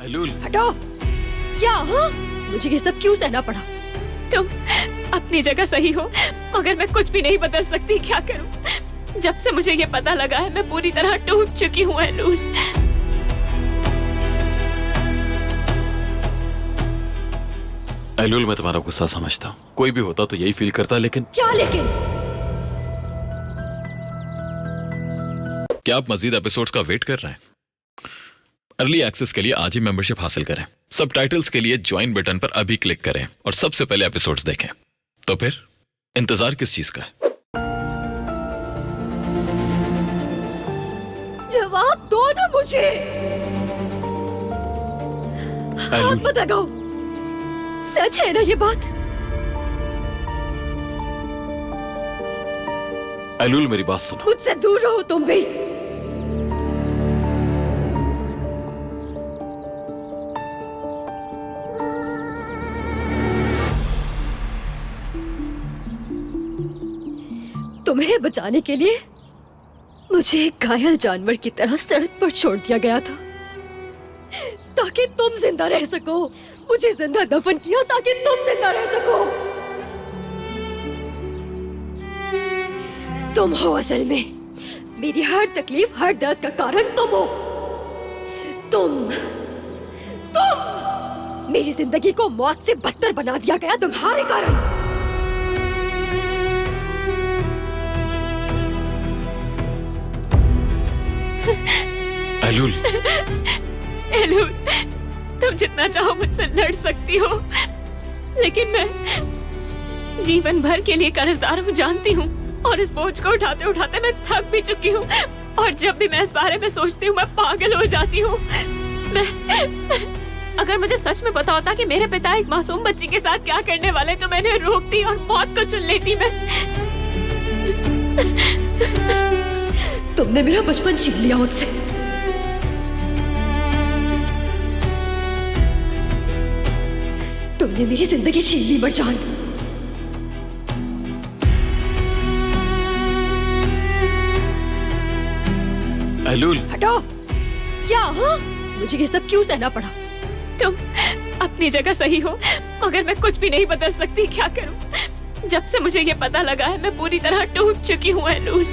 एलुल, हटो। क्या? हाँ? मुझे ये सब क्यों सहना पड़ा? तुम अपनी जगह सही हो, मगर मैं कुछ भी नहीं बदल सकती। क्या करूं? जब से मुझे ये पता लगा है मैं पूरी तरह टूट चुकी हूँ एलुल। एलुल, मैं तुम्हारा गुस्सा समझता हूँ। कोई भी होता तो यही फील करता, लेकिन क्या लेकिन? क्या आप मजीद एपिसोड्स का वेट कर रहे हैं? अर्ली एक्सेस के लिए आज ही मेंबरशिप हासिल करें। सबटाइटल्स के लिए ज्वाइन बटन पर अभी क्लिक करें और सबसे पहले एपिसोड्स देखें। तो फिर इंतजार किस चीज का है? जवाब दो ना मुझे। हाथ मत लगाओ। सच है ना ये बात? एलुल, मेरी बात सुनो। मुझसे दूर रहो तुम भी। तुम्हें बचाने के लिए मुझे एक घायल जानवर की तरह सड़क पर छोड़ दिया गया था ताकि तुम जिंदा रह सको। मुझे जिंदा दफन किया ताकि तुम जिंदा रह सको। तुम हो असल में मेरी हर तकलीफ, हर दर्द का कारण तुम हो। तुम मेरी जिंदगी को मौत से बदतर बना दिया गया तुम्हारे कारण। एलुल, एलुल, तुम जितना चाहो मुझसे लड़ सकती हो, लेकिन मैं जीवन भर के लिए कर्जदार हूँ, जानती हूँ। और इस बोझ को उठाते उठाते मैं थक भी चुकी हूँ। और जब भी मैं इस बारे में सोचती हूँ मैं पागल हो जाती हूँ। अगर मुझे सच में पता होता कि मेरे पिता एक मासूम बच्ची के साथ क्या करने वाले तो मैंने रोकती और मौत को चुन लेती। मैं तुमने मेरा बचपन छीन लिया मुझसे। तुमने मेरी जिंदगी छीन ली मरजान। एलुल, हटो। क्या? हाँ? मुझे ये सब क्यों सहना पड़ा? तुम अपनी जगह सही हो, मगर मैं कुछ भी नहीं बदल सकती। क्या करूं? जब से मुझे ये पता लगा है मैं पूरी तरह टूट चुकी हूँ एलुल।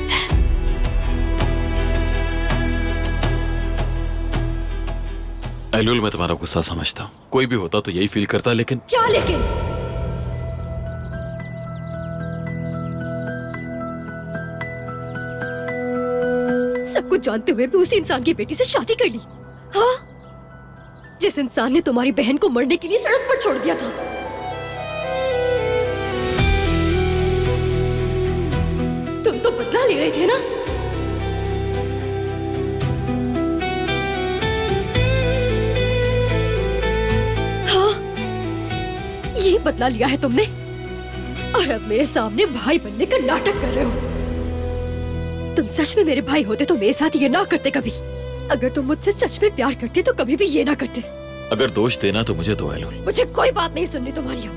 एलुल, मैं तुम्हारा गुस्सा समझता हूँ। कोई भी होता तो यही फील करता, लेकिन क्या लेकिन? सब कुछ जानते हुए भी उसी इंसान की बेटी से शादी कर ली। हाँ? जिस इंसान ने तुम्हारी बहन को मरने के लिए सड़क पर छोड़ दिया था। तुम तो बदला ले रहे थे ना? ये बदला लिया है तुमने और अब मेरे सामने भाई बनने का नाटक कर रहे हो। तुम सच में मेरे भाई होते तो मेरे साथ ये ना करते कभी। अगर तुम मुझसे सच में प्यार करते तो कभी भी ये ना करते। अगर दोष देना तो मुझे दो एलुल। मुझे कोई बात नहीं सुननी तुम्हारी अब।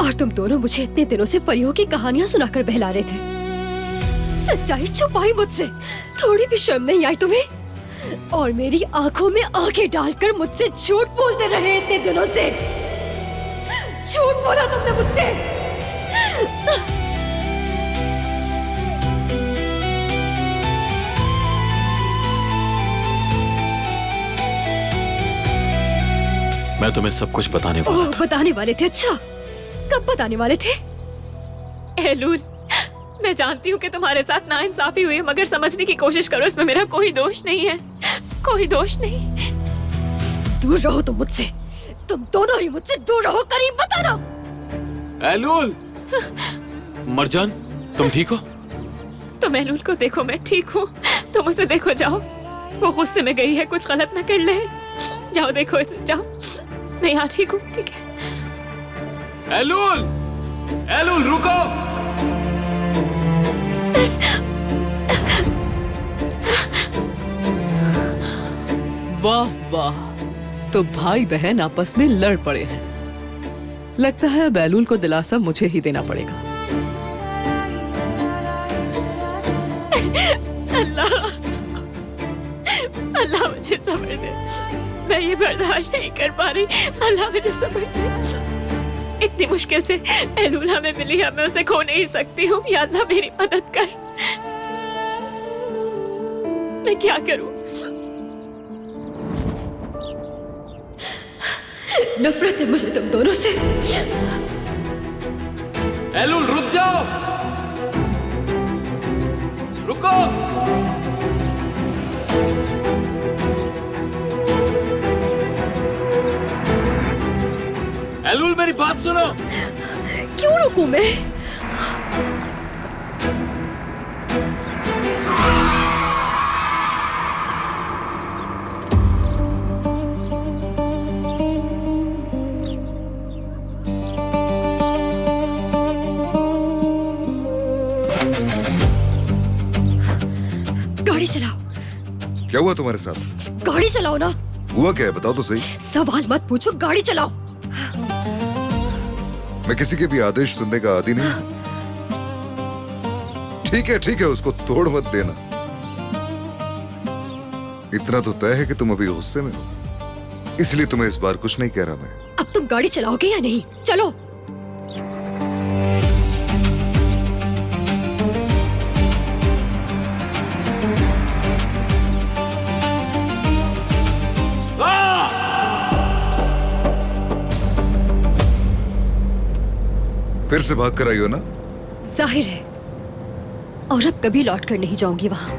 और तुम दोनों मुझे इतने दिनों से परियों की कहानियां सुनाकर बहला रहे थे। सच्चाई छुपाई मुझसे। थोड़ी भी शर्म नहीं आई तुम्हें? और मेरी आंखों में आंखें डालकर मुझसे झूठ बोलते रहे इतने दिनों से। झूठ बोला तुमने मुझसे। मैं तुम्हें सब कुछ बताने वाला था। बताने वाले थे? अच्छा, कब बताने वाले थे? एलुल, मैं जानती हूँ कि तुम्हारे साथ नाइंसाफी हुई, मगर समझने की कोशिश करो, इसमें मेरा कोई दोष नहीं है। कोई दोष नहीं। दूर रहो तुम मुझसे। तुम दोनों ही मुझसे दूर रहो। करीब बताना। एलुल, मरजान, तुम ठीक हो? तुम एलुल को देखो, मैं ठीक हूँ। तुम उसे देखो, जाओ। वो गुस्से में गई है, कुछ गलत न कर ले। जाओ देखो, जाओ। मैं यहाँ ठीक हूँ। ठीक है। एलुल, एलुल रुको। वाह वाह, तो भाई बहन आपस में लड़ पड़े हैं। लगता है अब एलुल को दिलासा मुझे ही देना पड़ेगा। अल्लाह, अल्लाह मुझे सब्र दे, मैं ये बर्दाश्त नहीं कर पा रही। अल्लाह मुझे सब्र दे। इतनी मुश्किल से एलूल हमें मिली है, मैं उसे खो नहीं सकती हूँ। या अल्लाह मेरी मदद कर। मैं क्या करूँ? नफरत है मुझे तुम दोनों से। एलुल रुक जाओ, रुको। एलुल मेरी बात सुनो। क्यों रुकूं मैं? गाड़ी चलाओ। क्या हुआ तुम्हारे साथ? गाड़ी चलाओ ना। हुआ क्या है बताओ तो सही। सवाल मत पूछो, गाड़ी चलाओ। मैं किसी के भी आदेश सुनने का आदी नहीं। ठीक है उसको तोड़ मत देना। इतना तो तय है कि तुम अभी गुस्से में हो, इसलिए तुम्हें इस बार कुछ नहीं कह रहा मैं। अब तुम गाड़ी चलाओगे या नहीं? चलो। फिर से भाग कर आई हो ना? जाहिर है, और अब कभी लौट कर नहीं जाऊंगी वहां।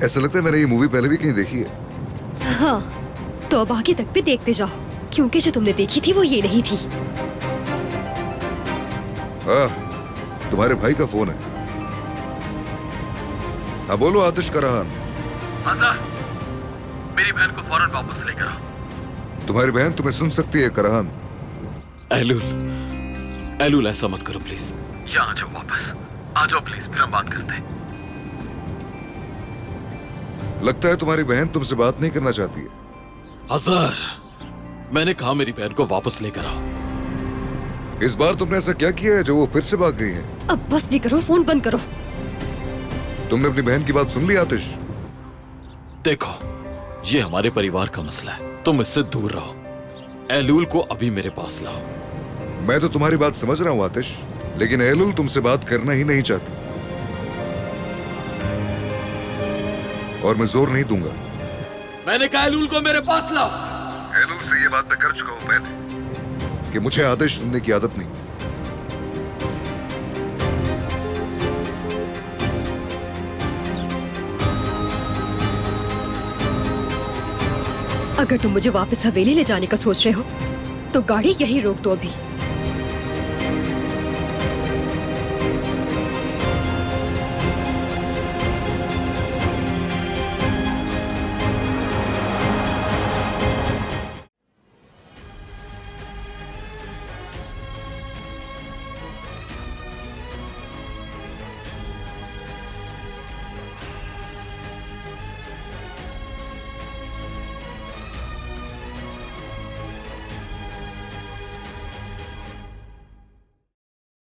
ऐसा लगता है मैंने ये मूवी पहले भी कहीं देखी है। हाँ, तो अब आगे तक भी देखते जाओ, क्योंकि जो तुमने देखी थी वो ये नहीं थी। तुम्हारे भाई का फोन है। हाँ बोलो आतिश कराहान। आज़ाद, मेरी बहन को फौरन वापस लेकर आओ। तुम्हारी बहन तुम्हें सुन सकती है कराहान। एलुल ऐसा मत करो प्लीज। यहाँ आ जाओ, वापस आ जाओ प्लीज, फिर हम बात करते हैं। लगता है तुम्हारी बहन तुमसे बात नहीं करना चाहती है। अजहर, मैंने कहा मेरी बहन को वापस लेकर आओ। इस बार तुमने ऐसा क्या किया है जो वो फिर से भाग गई है? अब बस भी करो, फोन बंद करो। तुमने अपनी बहन की बात सुन ली आतिश? देखो, ये हमारे परिवार का मसला है, तुम इससे दूर रहो। एलुल को अभी मेरे पास लाओ। मैं तो तुम्हारी बात समझ रहा हूँ आतिश, लेकिन एलुल तुमसे बात करना ही नहीं चाहती, और मैं जोर नहीं दूंगा। मैंने कहा एलुल को मेरे पास लाओ। एलुल से ये बात मैं कर चुका हूं पहले कि मुझे आदेश सुनने की आदत नहीं। अगर तुम मुझे वापस हवेली ले जाने का सोच रहे हो तो गाड़ी यहीं रोक दो अभी।